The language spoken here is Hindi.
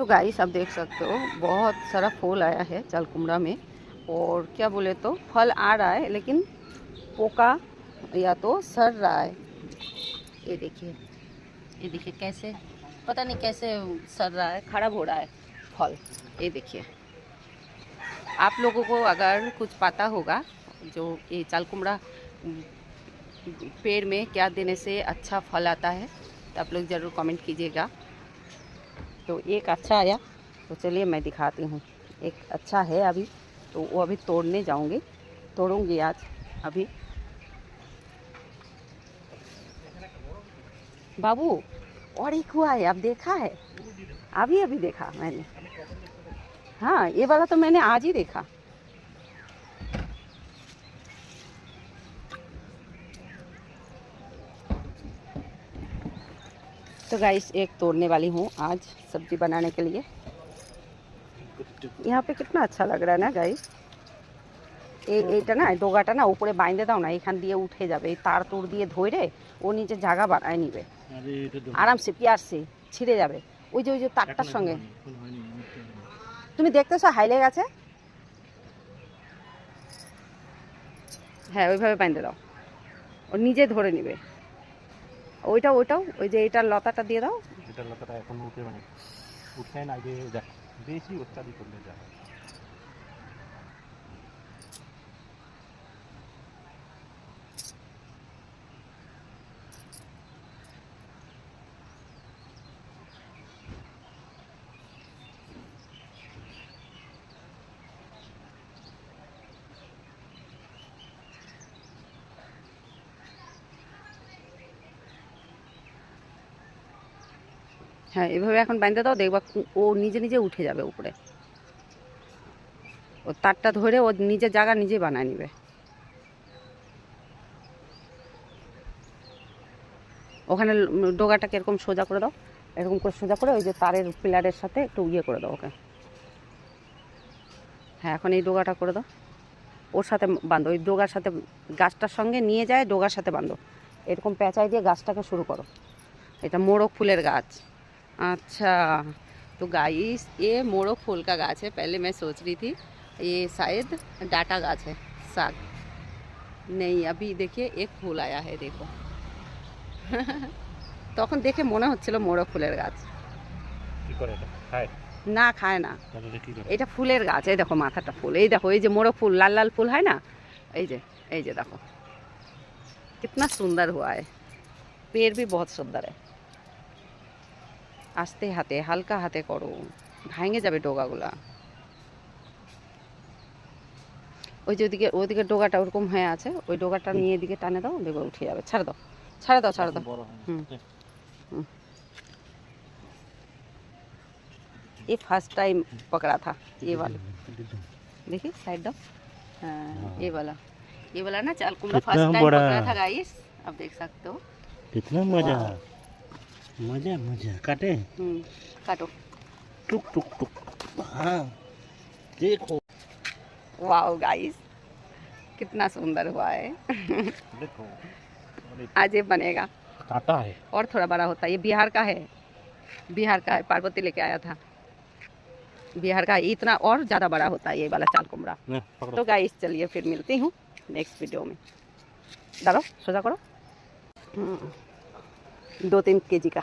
तो गाइस आप देख सकते हो बहुत सारा फूल आया है चालकुमड़ा में। और क्या बोले तो फल आ रहा है लेकिन पोका या तो सड़ रहा है। ये देखिए कैसे, पता नहीं कैसे सड़ रहा है, खराब हो रहा है फल। ये देखिए, आप लोगों को अगर कुछ पता होगा जो ये चालकुमड़ा पेड़ में क्या देने से अच्छा फल आता है तो आप लोग ज़रूर कमेंट कीजिएगा। तो एक अच्छा आया तो चलिए मैं दिखाती हूँ। एक अच्छा है अभी, तो वो अभी तोड़ने जाऊँगी, तोड़ूँगी आज अभी। बाबू और एक हुआ है, अब देखा है? अभी देखा मैंने। हाँ, ये वाला तो मैंने आज ही देखा। तो गाइस एक तोड़ने वाली हूँ आज सब्जी बनाने के लिए। यहाँ पे कितना अच्छा लग रहा है ना गाइस। এইটা না ডোগাটা না উপরে বাইন্ধে দাও না, এখান দিয়ে উঠে যাবে। এই তার তুর দিয়ে ধরে ও নিচে জায়গা বানায় নিবে আরামসে, পিয়ারসে ছিঁড়ে যাবে। ওই যে তারটার সঙ্গে তুমি দেখতেছো হাইলে গেছে। হ্যাঁ ওইভাবে বাইন্ধে দাও, ও নিজে ধরে নিবে। ওইটাও ওই যে এইটার লতাটা দিয়ে দাও। এটার লতাটা এখন উঠে মানে উঠে না, যে বেশি অত্যাধিক করলে যা হয়। হ্যাঁ এভাবে এখন বাইন্ধে দাও, দেখবা ও নিজে নিজে উঠে যাবে উপরে। ও তারটা ধরে ও নিজের জায়গা নিজেই বানায় নিবে। ওখানে ডোগাটাকে এরকম সোজা করে দাও, এরকম করে সোজা করে ওই যে তারের পিলারের সাথে একটু ইয়ে করে দাও ওকে। হ্যাঁ এখন এই ডোগাটা করে দাও, ওর সাথে বাঁধো, ওই ডোগার সাথে গাছটার সঙ্গে নিয়ে যায়, ডোগার সাথে বাঁধো। এরকম পেঁচাই দিয়ে গাছটাকে শুরু করো। এটা मोरग फूलेर गाछ। अच्छा तो गाइस ये मोरग फूल का गाछ है। पहले मैं सोच रही थी ये शायद डाटा गाछ है, साग नहीं। अभी देखिए एक फूल आया है, देखो তখন দেখে মনে হচ্ছিল মোরগ ফুলের গাছ। কি করে এটা খায়? না খায় না, এটা ফুলের গাছ। এই দেখো মাথাটা ফুল, এই দেখো এই যে মোরগ फूल लाल लाल फूल है ना, এই যে देखो कितना सुंदर हुआ है। पेड़ भी बहुत सुंदर है। आस्ते हाथे हालका हाथे करो, भांगे जाबे डोगागुला। ওই যে ওদিকে ডোগাটা ওরকম হয়ে আছে, ওই ডোগাটা নিয়ে এদিকে টানে দাও, দেখো উঠে যাবে। ছাড়ে দাও। ये फर्स्ट टाइम पकड़ा था ये वाला, देखिए साइड दो। हाँ ये वाला ना चालकुमड़ा फर्स्ट टाइम पकड़ा था गाइस। अब देख सकते हो कितना मजा मजा मजा। काटे काटो, टुक टुक टुक। हाँ देखो, वाओ गाइस कितना सुंदर हुआ है। देखो आज ये बनेगा, काटा है और थोड़ा बड़ा होता है। ये बिहार का है, पार्वती लेके आया था बिहार का। इतना और ज़्यादा बड़ा होता है ये वाला चालकुमड़ा। तो गाइस चलिए फिर मिलती हूँ नेक्स्ट वीडियो में। डालो सोजा करो, 2-3 केजी का।